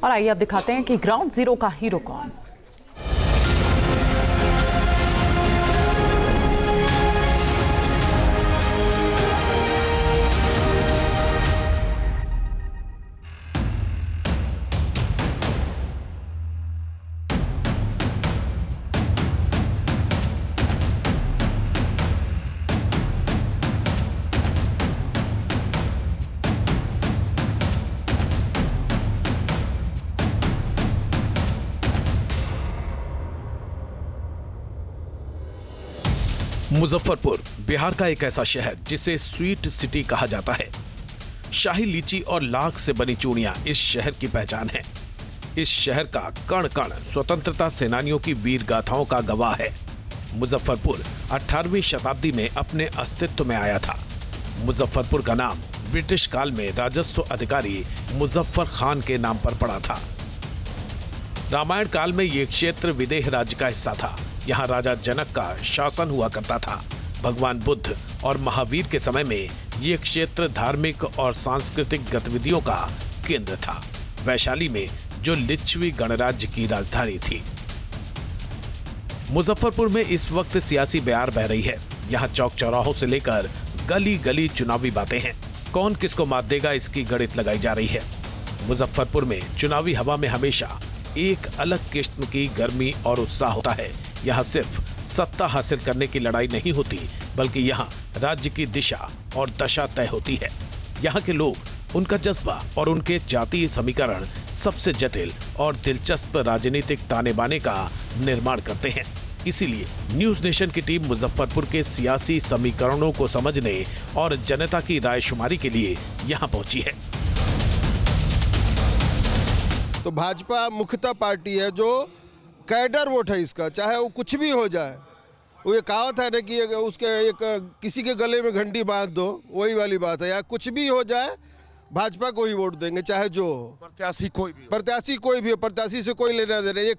और आइए अब दिखाते हैं कि ग्राउंड जीरो का हीरो कौन। मुजफ्फरपुर बिहार का एक ऐसा शहर जिसे स्वीट सिटी कहा जाता है। शाही लीची और लाख से बनी चूड़ियां इस शहर की पहचान है। इस शहर का कण कण स्वतंत्रता सेनानियों की वीर गाथाओं का गवाह है। मुजफ्फरपुर 18वीं शताब्दी में अपने अस्तित्व में आया था। मुजफ्फरपुर का नाम ब्रिटिश काल में राजस्व अधिकारी मुजफ्फर खान के नाम पर पड़ा था। रामायण काल में ये क्षेत्र विदेह राज्य का हिस्सा था। यहाँ राजा जनक का शासन हुआ करता था। भगवान बुद्ध और महावीर के समय में ये क्षेत्र धार्मिक और सांस्कृतिक गतिविधियों का केंद्र था। वैशाली में जो लिच्छवी गणराज्य की राजधानी थी। मुजफ्फरपुर में इस वक्त सियासी बयार बह रही है। यहाँ चौक चौराहों से लेकर गली गली चुनावी बातें हैं। कौन किसको मात देगा, इसकी गणित लगाई जा रही है। मुजफ्फरपुर में चुनावी हवा में हमेशा एक अलग किस्म की गर्मी और उत्साह होता है। यहाँ सिर्फ सत्ता हासिल करने की लड़ाई नहीं होती, बल्कि यहाँ राज्य की दिशा और दशा तय होती है। यहाँ के लोग, उनका जज्बा और उनके जातीय समीकरण सबसे जटिल और दिलचस्प राजनीतिक ताने बाने का निर्माण करते हैं। इसीलिए न्यूज नेशन की टीम मुजफ्फरपुर के सियासी समीकरणों को समझने और जनता की रायशुमारी के लिए यहाँ पहुंची है। तो भाजपा मुख्यतः पार्टी है जो कैडर वोट है इसका, चाहे वो कुछ भी हो जाए। वो ये कहावत है ना कि उसके किसी के गले में घंटी बांध दो, वही वाली बात है। या कुछ भी हो जाए भाजपा को ही वोट देंगे, चाहे जो हो। प्रत्याशी कोई भी हो, प्रत्याशी से कोई लेना देना। एक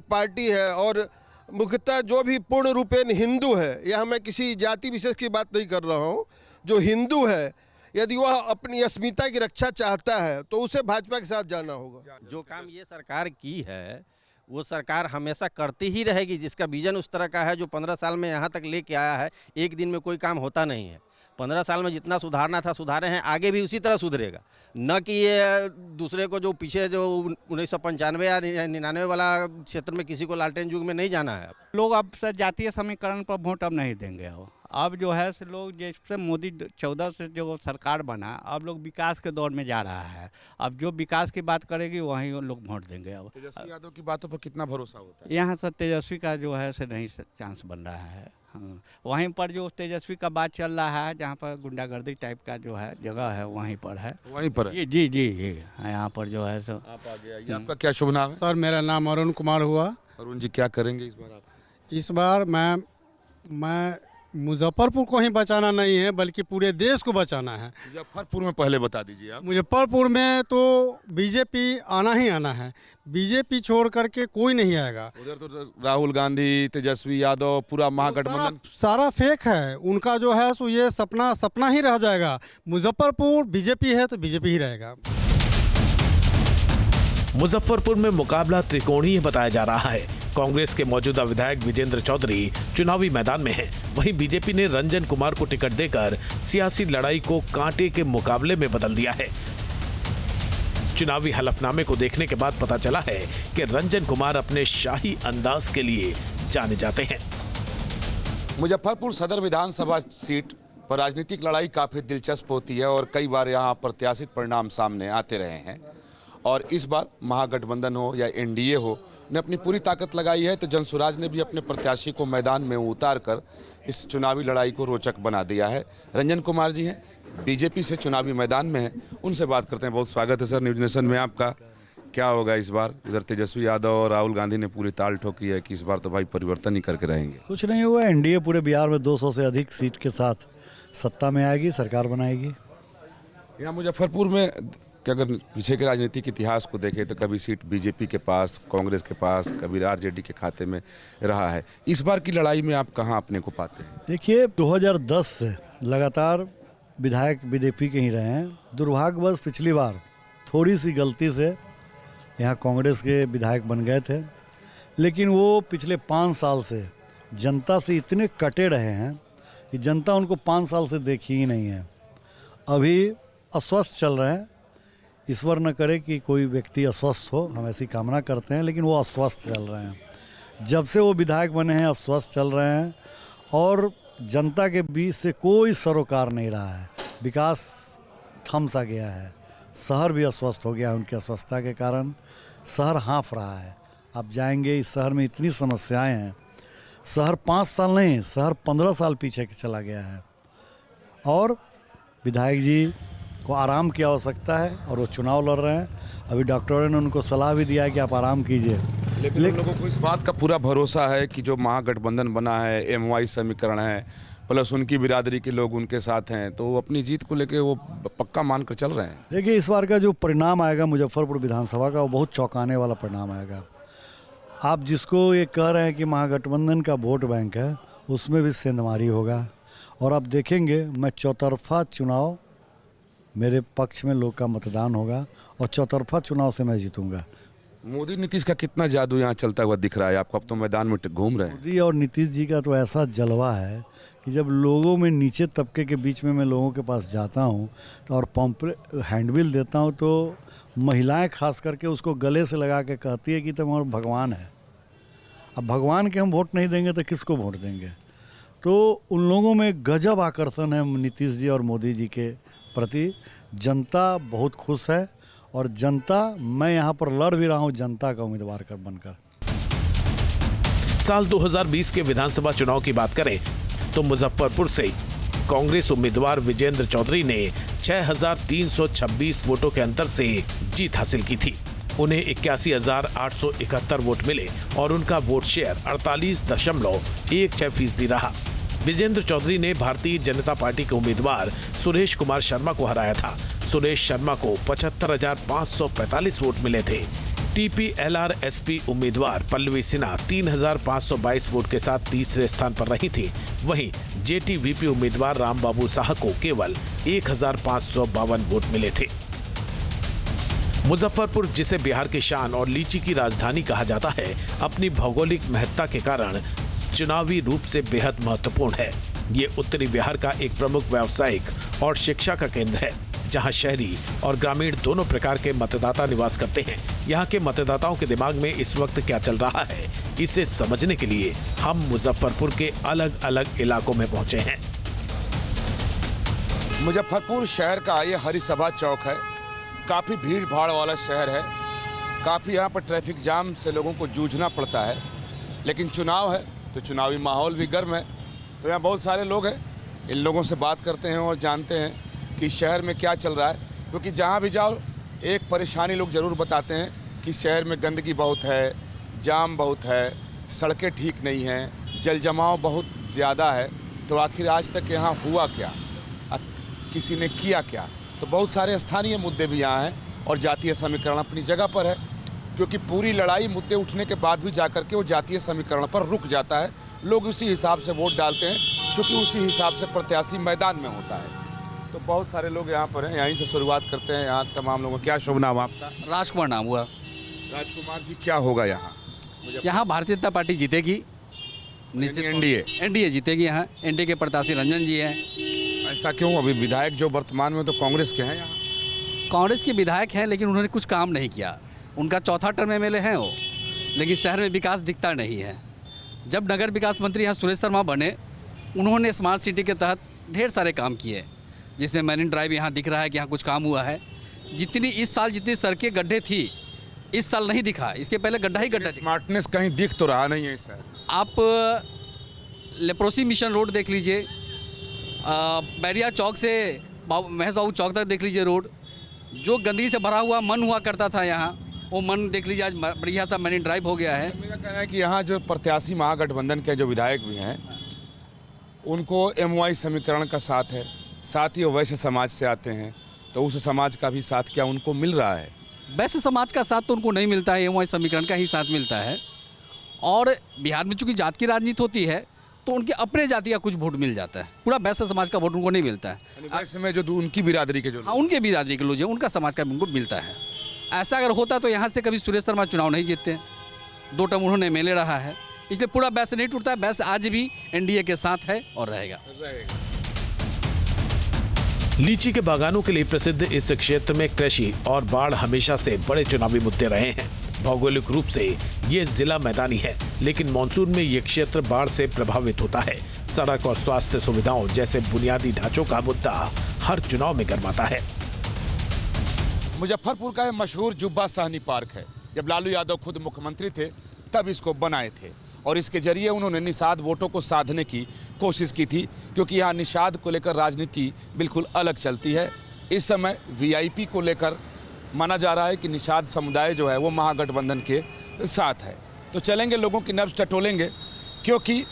पार्टी है और मुख्यतः जो भी पूर्ण रूपेण हिंदू है, यहाँ मैं किसी जाति विशेष की बात नहीं कर रहा हूँ, जो हिंदू है यदि वह अपनी अस्मिता की रक्षा चाहता है तो उसे भाजपा के साथ जाना होगा। जो काम ये सरकार की है वो सरकार हमेशा करती ही रहेगी। जिसका विजन उस तरह का है, जो 15 साल में यहाँ तक लेके आया है, एक दिन में कोई काम होता नहीं है। 15 साल में जितना सुधारना था सुधारे हैं, आगे भी उसी तरह सुधरेगा। न कि ये दूसरे को जो पीछे जो 1995 या 99 वाला क्षेत्र में किसी को लालटेन युग में नहीं जाना है। लोग अब जातीय समीकरण पर वोट अब नहीं देंगे। अब जो है से लोग, जैसे मोदी 14 से जो सरकार बना, अब लोग विकास के दौर में जा रहा है। अब जो विकास की बात करेगी वहीं लोग वोट देंगे। अब तेजस्वी यादव की बातों पर कितना भरोसा होता है? यहाँ से तेजस्वी का जो है से नहीं चांस बन रहा है। हाँ, वहीं पर जो तेजस्वी का बात चल रहा है, जहाँ पर गुंडागर्दी टाइप का जो है जगह है, वहीं पर है। वहीं पर है? जी जी जी, यहाँ पर जो है सो। आप आ गया। ये आपका क्या शुभ नाम है? सर मेरा नाम अरुण कुमार हुआ। अरुण जी, क्या करेंगे इस बार आप? इस बार मैं मुजफ्फरपुर को ही बचाना नहीं है, बल्कि पूरे देश को बचाना है। मुजफ्फरपुर में पहले बता दीजिए आप। मुजफ्फरपुर में तो बीजेपी आना ही आना है। बीजेपी छोड़ करके कोई नहीं आएगा। उधर तो राहुल गांधी, तेजस्वी यादव, पूरा महागठबंधन सारा फेक है उनका। जो है सो ये सपना ही रह जाएगा। मुजफ्फरपुर बीजेपी है तो बीजेपी ही रहेगा। मुजफ्फरपुर में मुकाबला त्रिकोणीय बताया जा रहा है। कांग्रेस के मौजूदा विधायक विजेंद्र चौधरी चुनावी मैदान में हैं। वहीं बीजेपी ने रंजन कुमार को टिकट देकर सियासी लड़ाई को कांटे के मुकाबले में बदल दिया है। चुनावी हलफनामे को देखने के बाद पता चला है कि रंजन कुमार अपने शाही अंदाज के लिए जाने जाते हैं। मुजफ्फरपुर सदर विधानसभा सीट पर राजनीतिक लड़ाई काफी दिलचस्प होती है और कई बार यहाँ अप्रत्याशित परिणाम सामने आते रहे हैं। और इस बार महागठबंधन हो या एनडीए हो, ने अपनी पूरी ताकत लगाई है। तो जनसुराज ने भी अपने प्रत्याशी को मैदान में उतार कर इस चुनावी लड़ाई को रोचक बना दिया है। रंजन कुमार जी हैं, बीजेपी से चुनावी मैदान में हैं, उनसे बात करते हैं। बहुत स्वागत है सर न्यूज नेशन में आपका। क्या होगा इस बार? इधर तेजस्वी यादव और राहुल गांधी ने पूरी ताल ठोकी है कि इस बार तो भाई परिवर्तन ही करके रहेंगे। कुछ नहीं हुआ। एनडीए पूरे बिहार में 200 से अधिक सीट के साथ सत्ता में आएगी, सरकार बनाएगी। यहाँ मुजफ्फरपुर में कि अगर पीछे के राजनीतिक इतिहास को देखें तो कभी सीट बीजेपी के पास, कांग्रेस के पास, कभी आरजेडी के खाते में रहा है। इस बार की लड़ाई में आप कहां अपने को पाते हैं? देखिए, 2010 से लगातार विधायक बीजेपी के ही रहे हैं। दुर्भाग्यवश पिछली बार थोड़ी सी गलती से यहाँ कांग्रेस के विधायक बन गए थे, लेकिन वो पिछले 5 साल से जनता से इतने कटे रहे हैं कि जनता उनको 5 साल से देखी ही नहीं है। अभी अस्वस्थ चल रहे हैं। ईश्वर न करे कि कोई व्यक्ति अस्वस्थ हो, हम ऐसी कामना करते हैं, लेकिन वो अस्वस्थ चल रहे हैं। जब से वो विधायक बने हैं अस्वस्थ चल रहे हैं और जनता के बीच से कोई सरोकार नहीं रहा है। विकास थम सा गया है। शहर भी अस्वस्थ हो गया है। उनकी अस्वस्थता के कारण शहर हाँफ रहा है। आप जाएंगे, इस शहर में इतनी समस्याएं हैं। शहर 5 साल नहीं, शहर 15 साल पीछे चला गया है और विधायक जी को आराम की आवश्यकता है और वो चुनाव लड़ रहे हैं। अभी डॉक्टरों ने उनको सलाह भी दिया है कि आप आराम कीजिए। लेकिन उन लोगों को इस बात का पूरा भरोसा है कि जो महागठबंधन बना है, MY समीकरण है, प्लस उनकी बिरादरी के लोग उनके साथ हैं, तो वो अपनी जीत को लेके वो पक्का मानकर चल रहे हैं। देखिए, इस बार का जो परिणाम आएगा मुजफ्फरपुर विधानसभा का, वो बहुत चौंकाने वाला परिणाम आएगा। आप जिसको ये कह रहे हैं कि महागठबंधन का वोट बैंक है, उसमें भी सेंधमारी होगा और आप देखेंगे मैं चौतरफा चुनाव, मेरे पक्ष में लोग का मतदान होगा और चौतरफा चुनाव से मैं जीतूंगा। मोदी नीतीश का कितना जादू यहाँ चलता हुआ दिख रहा है आपको? अब तो मैदान में घूम रहे हैं। मोदी और नीतीश जी का तो ऐसा जलवा है कि जब लोगों में, नीचे तबके के बीच में मैं लोगों के पास जाता हूँ तो और हैंडबिल देता हूँ तो महिलाएं खास करके उसको गले से लगा के कहती है कि तुम और भगवान है। अब भगवान के हम वोट नहीं देंगे तो किसको वोट देंगे? तो उन लोगों में गजब आकर्षण है नीतीश जी और मोदी जी के प्रति। जनता बहुत खुश है और जनता, मैं यहाँ पर लड़ भी रहा हूँ जनता का उम्मीदवार बनकर। साल 2020 के विधानसभा चुनाव की बात करें तो मुजफ्फरपुर से कांग्रेस उम्मीदवार विजेंद्र चौधरी ने 6,326 वोटों के अंतर से जीत हासिल की थी। उन्हें 81,871 वोट मिले और उनका वोट शेयर 48.16% रहा। विजेंद्र चौधरी ने भारतीय जनता पार्टी के उम्मीदवार सुरेश कुमार शर्मा को हराया था। सुरेश शर्मा को 75,545 वोट मिले थे। TPLR-SP उम्मीदवार पल्लवी सिन्हा 3,522 वोट के साथ तीसरे स्थान पर रही थी। वहीं JTVP उम्मीदवार रामबाबू साह को केवल 1,552 वोट मिले थे। मुजफ्फरपुर, जिसे बिहार की शान और लीची की राजधानी कहा जाता है, अपनी भौगोलिक महत्ता के कारण चुनावी रूप से बेहद महत्वपूर्ण है। ये उत्तरी बिहार का एक प्रमुख व्यावसायिक और शिक्षा का केंद्र है, जहां शहरी और ग्रामीण दोनों प्रकार के मतदाता निवास करते हैं। यहाँ के मतदाताओं के दिमाग में इस वक्त क्या चल रहा है, इसे समझने के लिए हम मुजफ्फरपुर के अलग अलग इलाकों में पहुंचे हैं। मुजफ्फरपुर शहर का ये हरिसभा चौक है। काफ़ी भीड़ भाड़ वाला शहर है। काफ़ी यहाँ पर ट्रैफिक जाम से लोगों को जूझना पड़ता है, लेकिन चुनाव है तो चुनावी माहौल भी गर्म है। तो यहाँ बहुत सारे लोग हैं, इन लोगों से बात करते हैं और जानते हैं कि शहर में क्या चल रहा है। क्योंकि जहाँ भी जाओ एक परेशानी लोग ज़रूर बताते हैं कि शहर में गंदगी बहुत है, जाम बहुत है, सड़कें ठीक नहीं हैं, जल जमाव बहुत ज़्यादा है। तो आखिर आज तक यहाँ हुआ क्या, किसी ने किया क्या? तो बहुत सारे स्थानीय मुद्दे भी यहाँ हैं और जातीय समीकरण अपनी जगह पर है, क्योंकि पूरी लड़ाई मुद्दे उठने के बाद भी जाकर के वो जातीय समीकरण पर रुक जाता है। लोग उसी हिसाब से वोट डालते हैं, क्योंकि उसी हिसाब से प्रत्याशी मैदान में होता है। तो बहुत सारे लोग यहाँ पर हैं, यहीं से शुरुआत करते हैं। यहाँ तमाम लोगों, क्या शुभ नाम आपका? राजकुमार नाम हुआ। राजकुमार जी, क्या होगा यहाँ? यहाँ भारतीय जनता पार्टी जीतेगी निश्चित। एनडीए जीतेगी। यहाँ एनडीए के प्रत्याशी रंजन जी हैं। ऐसा क्यों? अभी विधायक जो वर्तमान में तो कांग्रेस के हैं, यहाँ कांग्रेस के विधायक हैं, लेकिन उन्होंने कुछ काम नहीं किया। उनका चौथा टर्म MLA हैं वो, लेकिन शहर में विकास दिखता नहीं है। जब नगर विकास मंत्री यहाँ सुरेश शर्मा बने, उन्होंने स्मार्ट सिटी के तहत ढेर सारे काम किए, जिसमें मैरिन ड्राइव यहाँ दिख रहा है कि यहाँ कुछ काम हुआ है। जितनी इस साल जितनी सड़कें गड्ढे थी, इस साल नहीं दिखा। इसके पहले गड्ढा ही गड्ढा। स्मार्टनेस कहीं दिख तो रहा नहीं है सर। आप लेप्रोसी मिशन रोड देख लीजिए, बैरिया चौक से महेश बाबू चौक तक देख लीजिए रोड, जो गंदगी से भरा हुआ मन हुआ करता था यहाँ, वो मन देख लीजिए आज बढ़िया सा मैरिन ड्राइव हो गया है। मेरा कहना है कि यहाँ जो प्रत्याशी महागठबंधन के जो विधायक भी हैं, उनको MY समीकरण का साथ है, साथ ही वो वैश्य समाज से आते हैं, तो उस समाज का भी साथ क्या उनको मिल रहा है? वैश्य समाज का साथ तो उनको नहीं मिलता है, MY समीकरण का ही साथ मिलता है। और बिहार में चूँकि जात की राजनीति होती है, तो उनके अपने जाति का कुछ वोट मिल जाता है, पूरा वैश्य समाज का वोट उनको नहीं मिलता है। वैसे में जो उनकी बिरादरी के जो हाँ, उनके बिरादरी के लोग हैं, उनका समाज का उनको मिलता है। ऐसा अगर होता तो यहाँ से कभी सुरेश शर्मा चुनाव नहीं जीतते हैं। 2 टर्म उन्होंने MLA रहा है, इसलिए पूरा वैश्य नहीं टूटता है। वैश्य आज भी NDA के साथ है और रहेगा। लीची के बागानों के लिए प्रसिद्ध इस क्षेत्र में कृषि और बाढ़ हमेशा से बड़े चुनावी मुद्दे रहे हैं। भौगोलिक रूप से ये जिला मैदानी है, लेकिन मानसून में ये क्षेत्र बाढ़ से प्रभावित होता है। सड़क और स्वास्थ्य सुविधाओं जैसे बुनियादी ढांचों का मुद्दा हर चुनाव में गरमाता है। मुजफ्फरपुर का मशहूर जुब्बा साहनी पार्क है। जब लालू यादव खुद मुख्यमंत्री थे तब इसको बनाए थे और इसके जरिए उन्होंने निषाद वोटों को साधने की कोशिश की थी, क्योंकि यहाँ निषाद को लेकर राजनीति बिल्कुल अलग चलती है। इस समय VIP को लेकर माना जा रहा है कि निषाद समुदाय जो है वो महागठबंधन के साथ है। तो चलेंगे, लोगों की नब्ज टटोलेंगे, क्योंकि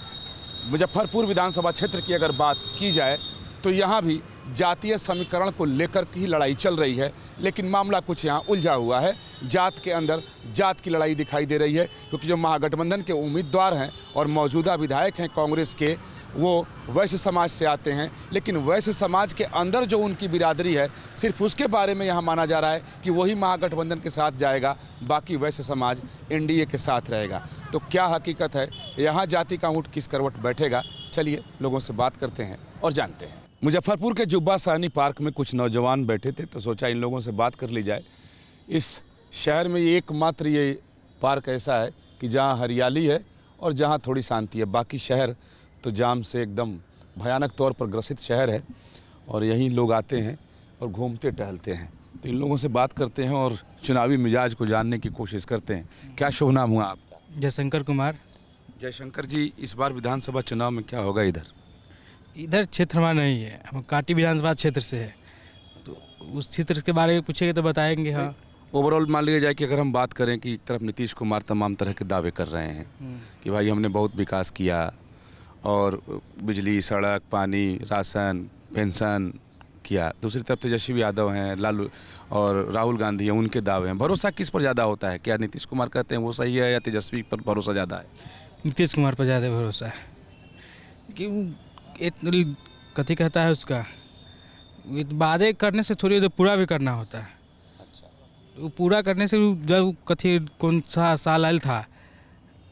मुजफ्फरपुर विधानसभा क्षेत्र की अगर बात की जाए तो यहाँ भी जातीय समीकरण को लेकर ही लड़ाई चल रही है, लेकिन मामला कुछ यहाँ उलझा हुआ है। जात के अंदर जात की लड़ाई दिखाई दे रही है, क्योंकि जो महागठबंधन के उम्मीदवार हैं और मौजूदा विधायक हैं कांग्रेस के, वो वैश्य समाज से आते हैं, लेकिन वैश्य समाज के अंदर जो उनकी बिरादरी है सिर्फ उसके बारे में यहाँ माना जा रहा है कि वही महागठबंधन के साथ जाएगा, बाकी वैश्य समाज NDA के साथ रहेगा। तो क्या हकीकत है, यहाँ जाति का ऊँट किस करवट बैठेगा? चलिए लोगों से बात करते हैं और जानते हैं। मुजफ्फरपुर के जुब्बा साहनी पार्क में कुछ नौजवान बैठे थे, तो सोचा इन लोगों से बात कर ली जाए। इस शहर में एकमात्र ये पार्क ऐसा है कि जहाँ हरियाली है और जहाँ थोड़ी शांति है। बाकी शहर तो जाम से एकदम भयानक तौर पर ग्रसित शहर है और यहीं लोग आते हैं और घूमते टहलते हैं। तो इन लोगों से बात करते हैं और चुनावी मिजाज को जानने की कोशिश करते हैं। क्या शुभ नाम हुआ आपका? जयशंकर कुमार। जयशंकर जी, इस बार विधानसभा चुनाव में क्या होगा? इधर क्षेत्र हमारा नहीं है, हम काटी विधानसभा क्षेत्र से है, तो उस क्षेत्र के बारे में पूछेंगे तो बताएंगे। हाँ, ओवरऑल मान लिया जाए कि अगर हम बात करें कि एक तरफ नीतीश कुमार तमाम तरह के दावे कर रहे हैं कि भाई हमने बहुत विकास किया और बिजली, सड़क, पानी, राशन, पेंशन किया। दूसरी तरफ तेजस्वी यादव हैं, लालू और राहुल गांधी हैं, उनके दावे हैं। भरोसा किस पर ज़्यादा होता है? क्या नीतीश कुमार कहते हैं वो सही है या तेजस्वी पर भरोसा ज़्यादा है? नीतीश कुमार पर ज़्यादा भरोसा है कि कथी कहता है उसका, वादे करने से थोड़ी तो पूरा भी करना होता है। अच्छा, वो पूरा करने से जब कथी कौन सा साल आयल था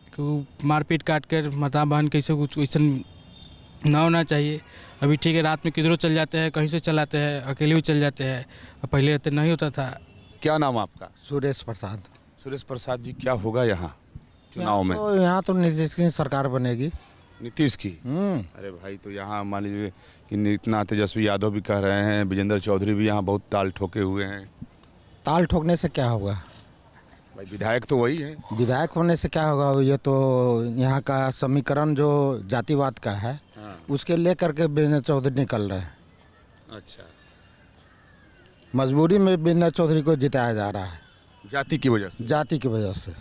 कि वो मारपीट काट कर मता बहन कैसे कुछ वैसा ना होना चाहिए। अभी ठीक है, रात में किधरों चल जाते हैं, कहीं से चलाते हैं, अकेले भी चल जाते हैं, और पहले रहते नहीं होता था। क्या नाम आपका? सुरेश प्रसाद। सुरेश प्रसाद जी, क्या होगा यहाँ चुनाव में? यहाँ तो नीतीश की सरकार बनेगी। नीतीश की? अरे भाई, तो यहाँ मान लीजिए कि इतना तेजस्वी यादव भी कह रहे हैं, विजेंद्र चौधरी भी यहाँ बहुत ताल ठोके हुए हैं। ताल ठोकने से क्या होगा भाई? विधायक तो वही है। विधायक होने से क्या होगा? ये तो यहाँ का समीकरण जो जातिवाद का है, उसके लेकर के विजेंद्र चौधरी निकल रहे हैं। अच्छा, मजबूरी में विजेंद्र चौधरी को जिताया जा रहा है, जाति की वजह से। जाति की वजह से।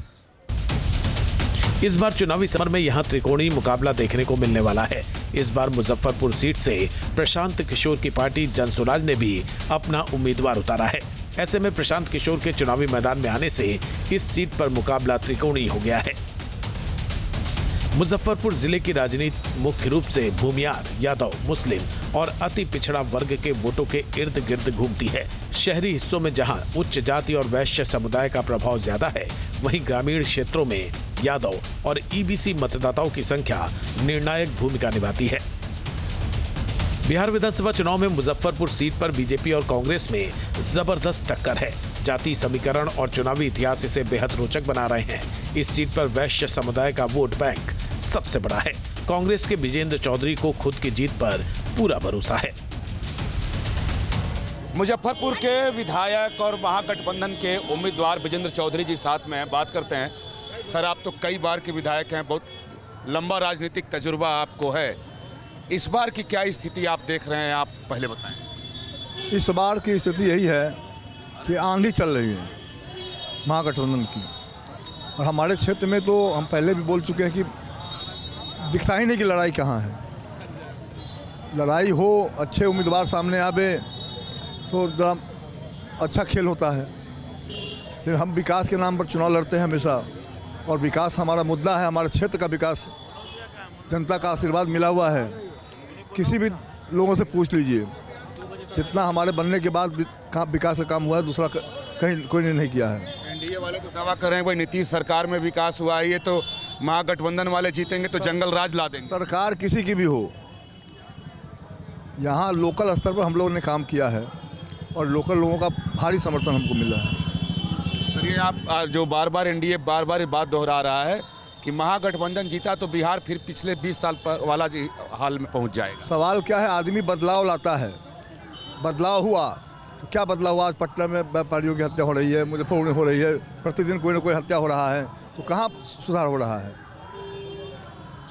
इस बार चुनावी समर में यहाँ त्रिकोणीय मुकाबला देखने को मिलने वाला है। इस बार मुजफ्फरपुर सीट से प्रशांत किशोर की पार्टी जनसुराज ने भी अपना उम्मीदवार उतारा है। ऐसे में प्रशांत किशोर के चुनावी मैदान में आने से इस सीट पर मुकाबला त्रिकोणीय हो गया है। मुजफ्फरपुर जिले की राजनीति मुख्य रूप से भूमियार, यादव, मुस्लिम और अति पिछड़ा वर्ग के वोटों के इर्द गिर्द घूमती है। शहरी हिस्सों में जहां उच्च जाति और वैश्य समुदाय का प्रभाव ज्यादा है, वहीं ग्रामीण क्षेत्रों में यादव और EBC मतदाताओं की संख्या निर्णायक भूमिका निभाती है। बिहार विधानसभा चुनाव में मुजफ्फरपुर सीट पर बीजेपी और कांग्रेस में जबरदस्त टक्कर है। जाति समीकरण और चुनावी इतिहास इसे बेहद रोचक बना रहे हैं। इस सीट पर वैश्य समुदाय का वोट बैंक सबसे बड़ा है। कांग्रेस के विजेंद्र चौधरी को खुद की जीत पर पूरा भरोसा है। मुजफ्फरपुर के विधायक और महागठबंधन के उम्मीदवार विजेंद्र चौधरी जी साथ में बात करते हैं। सर, आप तो कई बार के विधायक हैं, बहुत लंबा राजनीतिक तजुर्बा आपको है। इस बार की क्या स्थिति आप देख रहे हैं, आप पहले बताएं। इस बार की स्थिति यही है कि आंधी चल रही है महागठबंधन की, और हमारे क्षेत्र में तो हम पहले भी बोल चुके हैं कि दिखता ही नहीं कि लड़ाई कहाँ है। लड़ाई हो, अच्छे उम्मीदवार सामने आवे तो जरा अच्छा खेल होता है। लेकिन हम विकास के नाम पर चुनाव लड़ते हैं हमेशा, और विकास हमारा मुद्दा है, हमारे क्षेत्र का विकास जनता का आशीर्वाद मिला हुआ है। किसी भी लोगों से पूछ लीजिए, जितना हमारे बनने के बाद विकास का काम हुआ है दूसरा कहीं कोई ने नहीं किया है। एनडीए वाले तो दावा कर रहे हैं भाई नीतीश सरकार में विकास हुआ है, ये तो महागठबंधन वाले जीतेंगे तो जंगल राज ला देंगे। सरकार किसी की भी हो, यहाँ लोकल स्तर पर हम लोगों ने काम किया है और लोकल लोगों का भारी समर्थन हमको मिला है। सर ये आप जो बार बार एनडीए बार बार बात दोहरा रहा है कि महागठबंधन जीता तो बिहार फिर पिछले 20 साल वाला हाल में पहुंच जाएगा। सवाल क्या है, आदमी बदलाव लाता है, बदलाव हुआ तो क्या बदलाव हुआ? आज पटना में व्यापारियों की हत्या हो रही है, मुजफ्फरपुर में हो रही है, प्रतिदिन कोई ना कोई हत्या हो रहा है, तो कहाँ सुधार हो रहा है?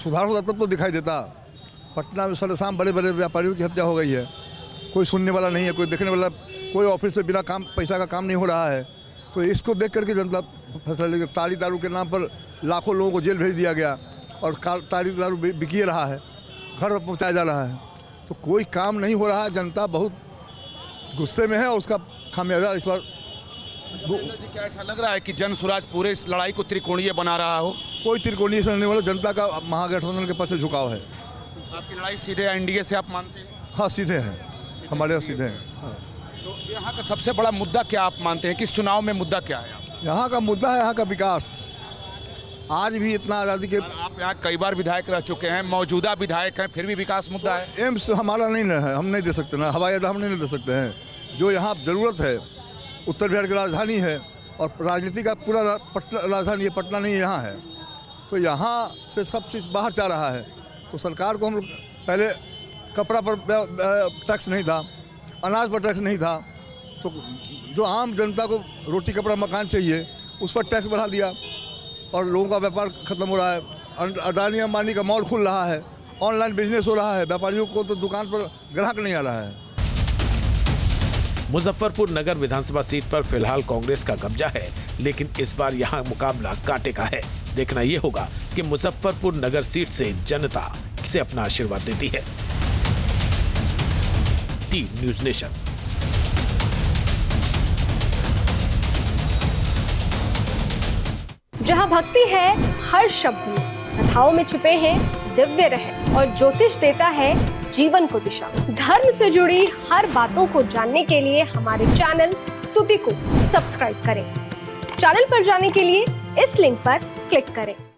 सुधार होता तब तो दिखाई देता। पटना में सरेआम बड़े बड़े व्यापारियों की हत्या हो गई है, कोई सुनने वाला नहीं है, कोई देखने वाला, कोई ऑफिस में बिना काम पैसा का काम नहीं हो रहा है। तो इसको देख करके जनता फैसला लेगी। ताड़ी दारू के नाम पर लाखों लोगों को जेल भेज दिया गया और ताड़ी दारू बिकी रहा है, घर पर पहुँचाया जा रहा है, तो कोई काम नहीं हो रहा है। जनता बहुत गुस्से में है और उसका खामियाजा इस बार। क्या ऐसा लग रहा है कि जन स्वराज पूरे इस लड़ाई को त्रिकोणीय बना रहा हो? कोई त्रिकोणीय से नहीं वाला, जनता का महागठबंधन के पास से झुकाव है। आपकी लड़ाई सीधे एनडीए से आप मानते हैं? हाँ सीधे हैं, हमारे यहाँ सीधे हैं। हाँ। तो यहाँ का सबसे बड़ा मुद्दा क्या आप मानते हैं? किस चुनाव में मुद्दा क्या है? यहाँ का मुद्दा है यहाँ का विकास। आज भी इतना आज़ादी के आप यहाँ कई बार विधायक रह चुके हैं, मौजूदा विधायक हैं, फिर भी विकास मुद्दा है। एम्स हमारा नहीं है, हम नहीं दे सकते ना, हवाई अड्डा हम नहीं दे सकते हैं। जो यहाँ ज़रूरत है, उत्तर बिहार की राजधानी है और राजनीति का पूरा राजधानी है, पटना नहीं यहाँ है, तो यहाँ से सब चीज़ बाहर जा रहा है। तो सरकार को हम लोग पहले कपड़ा पर टैक्स नहीं था, अनाज पर टैक्स नहीं था, तो जो आम जनता को रोटी कपड़ा मकान चाहिए उस पर टैक्स बढ़ा दिया और लोगों का व्यापार खत्म हो रहा है। अडानी अंबानी का मॉल खुल रहा है, ऑनलाइन बिजनेस हो रहा है, व्यापारियों को तो दुकान पर ग्राहक नहीं आ रहा है। मुजफ्फरपुर नगर विधानसभा सीट पर फिलहाल कांग्रेस का कब्जा है, लेकिन इस बार यहां मुकाबला कांटे का है। देखना यह होगा कि मुजफ्फरपुर नगर सीट से जनता किसे अपना आशीर्वाद देती है। Team news nation. जहां भक्ति है हर शब्द में, कथाओं में छुपे हैं दिव्य रहस्य और ज्योतिष देता है जीवन को दिशा। धर्म से जुड़ी हर बातों को जानने के लिए हमारे चैनल स्तुति को सब्सक्राइब करें। चैनल पर जाने के लिए इस लिंक पर क्लिक करें।